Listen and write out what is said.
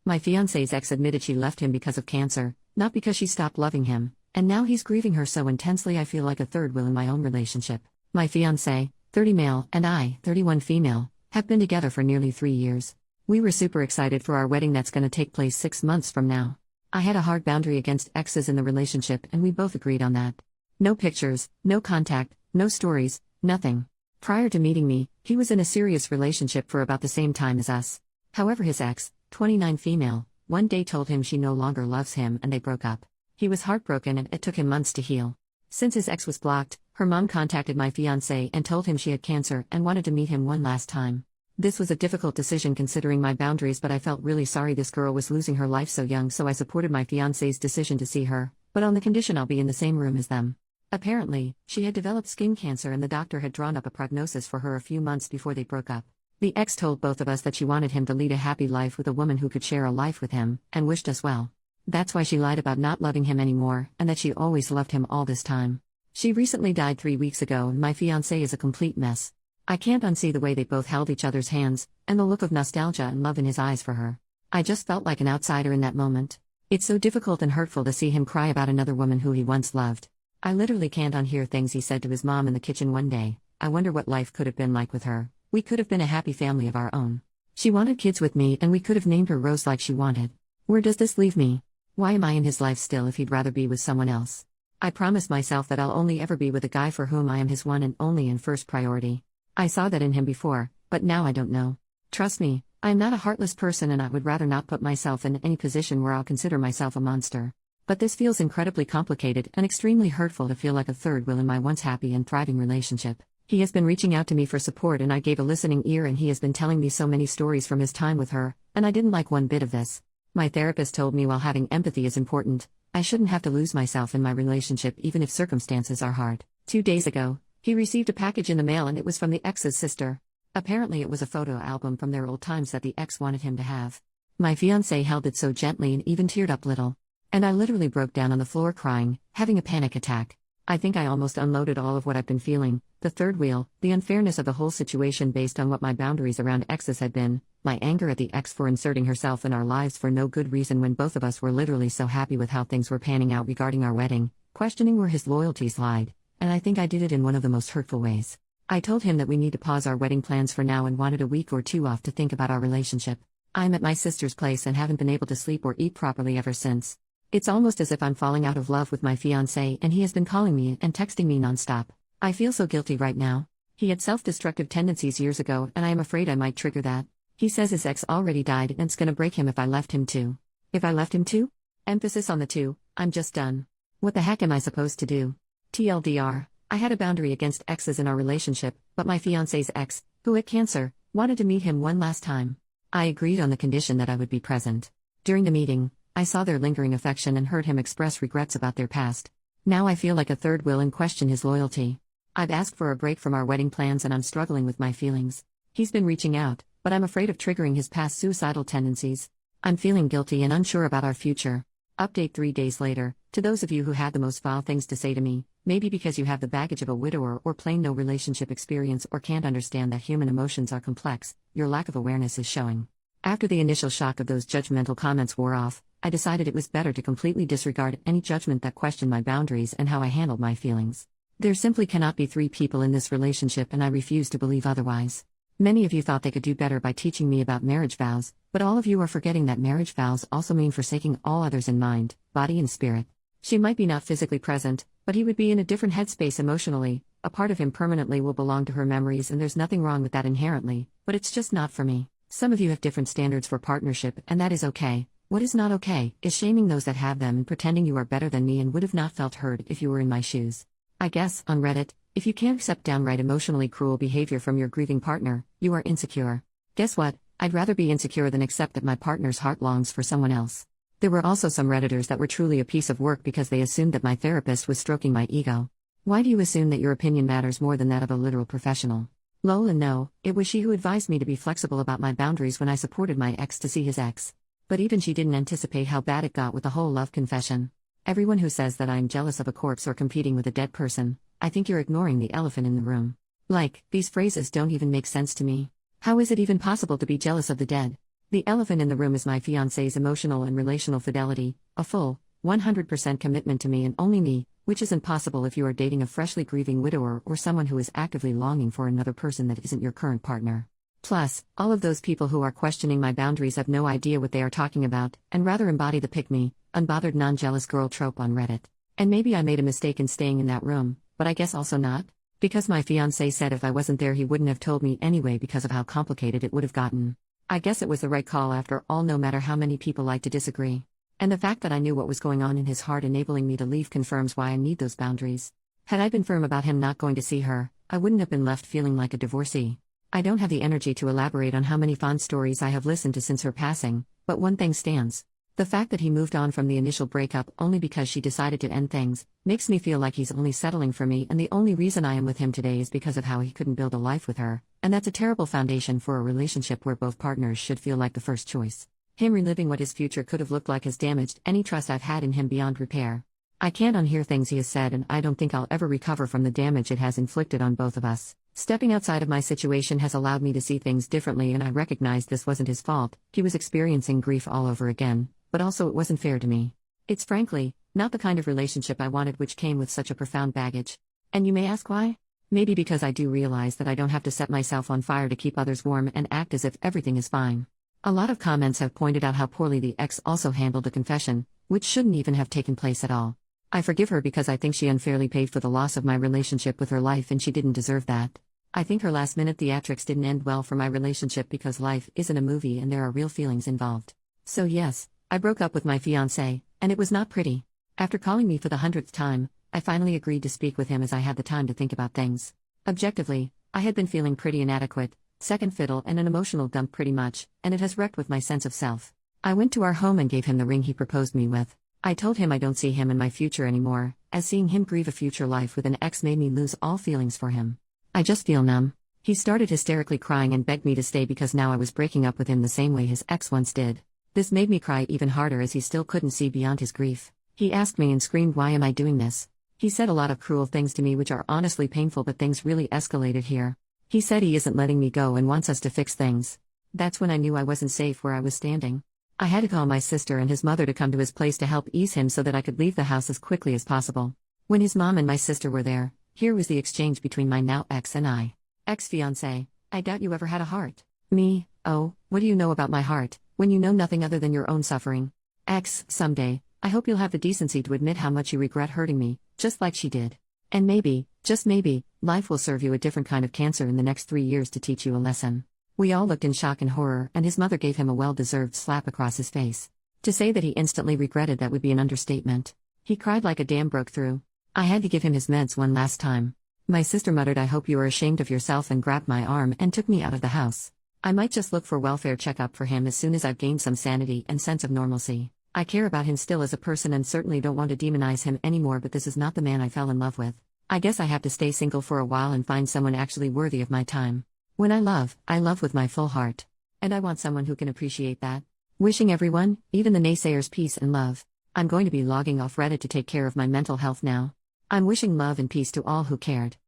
My fiancé's ex admitted she left him because of cancer, not because she stopped loving him, and now he's grieving her so intensely I feel like a third wheel in my own relationship. My fiancé, 30 male, and I, 31 female, have been together for nearly 3 years. We were super excited for our wedding that's gonna take place 6 months from now. I had a hard boundary against exes in the relationship and we both agreed on that. No pictures, no contact, no stories, nothing. Prior to meeting me, he was in a serious relationship for about the same time as us. However, his ex, 29 female, one day told him she no longer loves him and they broke up. He was heartbroken and it took him months to heal. Since his ex was blocked, her mom contacted my fiancé and told him she had cancer and wanted to meet him one last time. This was a difficult decision considering my boundaries, but I felt really sorry this girl was losing her life so young, so I supported my fiancé's decision to see her, but on the condition I'll be in the same room as them. Apparently, she had developed skin cancer and the doctor had drawn up a prognosis for her a few months before they broke up. The ex told both of us that she wanted him to lead a happy life with a woman who could share a life with him, and wished us well. That's why she lied about not loving him anymore, and that she always loved him all this time. She recently died 3 weeks ago and my fiancé is a complete mess. I can't unsee the way they both held each other's hands, and the look of nostalgia and love in his eyes for her. I just felt like an outsider in that moment. It's so difficult and hurtful to see him cry about another woman who he once loved. I literally can't unhear things he said to his mom in the kitchen one day. I wonder what life could have been like with her. We could have been a happy family of our own. She wanted kids with me and we could have named her Rose like she wanted. Where does this leave me? Why am I in his life still if he'd rather be with someone else? I promised myself that I'll only ever be with a guy for whom I am his one and only and first priority. I saw that in him before, but now I don't know. Trust me, I am not a heartless person and I would rather not put myself in any position where I'll consider myself a monster. But this feels incredibly complicated and extremely hurtful to feel like a third wheel in my once happy and thriving relationship. He has been reaching out to me for support and I gave a listening ear, and he has been telling me so many stories from his time with her, and I didn't like one bit of this. My therapist told me while having empathy is important, I shouldn't have to lose myself in my relationship even if circumstances are hard. 2 days ago, he received a package in the mail and it was from the ex's sister. Apparently it was a photo album from their old times that the ex wanted him to have. My fiancé held it so gently and even teared up little. And I literally broke down on the floor crying, having a panic attack. I think I almost unloaded all of what I've been feeling, the third wheel, the unfairness of the whole situation based on what my boundaries around exes had been, my anger at the ex for inserting herself in our lives for no good reason when both of us were literally so happy with how things were panning out regarding our wedding, questioning where his loyalties lied, and I think I did it in one of the most hurtful ways. I told him that we need to pause our wedding plans for now and wanted a week or 2 off to think about our relationship. I'm at my sister's place and haven't been able to sleep or eat properly ever since. It's almost as if I'm falling out of love with my fiancé and he has been calling me and texting me nonstop. I feel so guilty right now. He had self-destructive tendencies years ago and I am afraid I might trigger that. He says his ex already died and it's gonna break him if I left him too. If I left him too? Emphasis on the two, I'm just done. What the heck am I supposed to do? TLDR, I had a boundary against exes in our relationship, but my fiancé's ex, who had cancer, wanted to meet him one last time. I agreed on the condition that I would be present. During the meeting, I saw their lingering affection and heard him express regrets about their past. Now I feel like a third wheel and question his loyalty. I've asked for a break from our wedding plans and I'm struggling with my feelings. He's been reaching out, but I'm afraid of triggering his past suicidal tendencies. I'm feeling guilty and unsure about our future. Update 3 days later, to those of you who had the most vile things to say to me, maybe because you have the baggage of a widower or plain no relationship experience or can't understand that human emotions are complex, your lack of awareness is showing. After the initial shock of those judgmental comments wore off, I decided it was better to completely disregard any judgment that questioned my boundaries and how I handled my feelings. There simply cannot be 3 people in this relationship and I refuse to believe otherwise. Many of you thought they could do better by teaching me about marriage vows, but all of you are forgetting that marriage vows also mean forsaking all others in mind, body and spirit. She might be not physically present, but he would be in a different headspace emotionally. A part of him permanently will belong to her memories and there's nothing wrong with that inherently, but it's just not for me. Some of you have different standards for partnership and that is okay. What is not okay is shaming those that have them and pretending you are better than me and would have not felt heard if you were in my shoes. I guess, on Reddit, if you can't accept downright emotionally cruel behavior from your grieving partner, you are insecure. Guess what? I'd rather be insecure than accept that my partner's heart longs for someone else. There were also some Redditors that were truly a piece of work because they assumed that my therapist was stroking my ego. Why do you assume that your opinion matters more than that of a literal professional? Lol, and no, it was she who advised me to be flexible about my boundaries when I supported my ex to see his ex. But even she didn't anticipate how bad it got with the whole love confession. Everyone who says that I am jealous of a corpse or competing with a dead person, I think you're ignoring the elephant in the room. Like, these phrases don't even make sense to me. How is it even possible to be jealous of the dead? The elephant in the room is my fiancé's emotional and relational fidelity, a full, 100% commitment to me and only me, which isn't possible if you are dating a freshly grieving widower or someone who is actively longing for another person that isn't your current partner. Plus, all of those people who are questioning my boundaries have no idea what they are talking about, and rather embody the pick-me, unbothered non-jealous girl trope on Reddit. And maybe I made a mistake in staying in that room, but I guess also not. Because my fiancé said if I wasn't there he wouldn't have told me anyway because of how complicated it would have gotten. I guess it was the right call after all, no matter how many people like to disagree. And the fact that I knew what was going on in his heart enabling me to leave confirms why I need those boundaries. Had I been firm about him not going to see her, I wouldn't have been left feeling like a divorcee. I don't have the energy to elaborate on how many fond stories I have listened to since her passing, but one thing stands. The fact that he moved on from the initial breakup only because she decided to end things, makes me feel like he's only settling for me, and the only reason I am with him today is because of how he couldn't build a life with her, and that's a terrible foundation for a relationship where both partners should feel like the first choice. Him reliving what his future could have looked like has damaged any trust I've had in him beyond repair. I can't unhear things he has said, and I don't think I'll ever recover from the damage it has inflicted on both of us. Stepping outside of my situation has allowed me to see things differently, and I recognize this wasn't his fault. He was experiencing grief all over again, but also it wasn't fair to me. It's frankly not the kind of relationship I wanted, which came with such a profound baggage. And you may ask why? Maybe because I do realize that I don't have to set myself on fire to keep others warm and act as if everything is fine. A lot of comments have pointed out how poorly the ex also handled a confession, which shouldn't even have taken place at all. I forgive her because I think she unfairly paid for the loss of my relationship with her life, and she didn't deserve that. I think her last-minute theatrics didn't end well for my relationship because life isn't a movie and there are real feelings involved. So yes, I broke up with my fiancé, and it was not pretty. After calling me for the 100th time, I finally agreed to speak with him as I had the time to think about things. Objectively, I had been feeling pretty inadequate, second fiddle and an emotional dump pretty much, and it has wrecked with my sense of self. I went to our home and gave him the ring he proposed me with. I told him I don't see him in my future anymore, as seeing him grieve a future life with an ex made me lose all feelings for him. I just feel numb. He started hysterically crying and begged me to stay because now I was breaking up with him the same way his ex once did. This made me cry even harder as he still couldn't see beyond his grief. He asked me and screamed, "Why am I doing this?" He said a lot of cruel things to me which are honestly painful, but things really escalated here. He said he isn't letting me go and wants us to fix things. That's when I knew I wasn't safe where I was standing. I had to call my sister and his mother to come to his place to help ease him so that I could leave the house as quickly as possible. When his mom and my sister were there, here was the exchange between my now ex and I. Ex-fiancé: I doubt you ever had a heart. Me: oh, what do you know about my heart, when you know nothing other than your own suffering? Ex: someday, I hope you'll have the decency to admit how much you regret hurting me, just like she did. And maybe, just maybe, life will serve you a different kind of cancer in the next 3 years to teach you a lesson. We all looked in shock and horror, and his mother gave him a well-deserved slap across his face. To say that he instantly regretted that would be an understatement. He cried like a dam broke through. I had to give him his meds one last time. My sister muttered, "I hope you are ashamed of yourself," and grabbed my arm and took me out of the house. I might just look for welfare checkup for him as soon as I've gained some sanity and sense of normalcy. I care about him still as a person and certainly don't want to demonize him anymore, but this is not the man I fell in love with. I guess I have to stay single for a while and find someone actually worthy of my time. When I love with my full heart. And I want someone who can appreciate that. Wishing everyone, even the naysayers, peace and love. I'm going to be logging off Reddit to take care of my mental health now. I'm wishing love and peace to all who cared.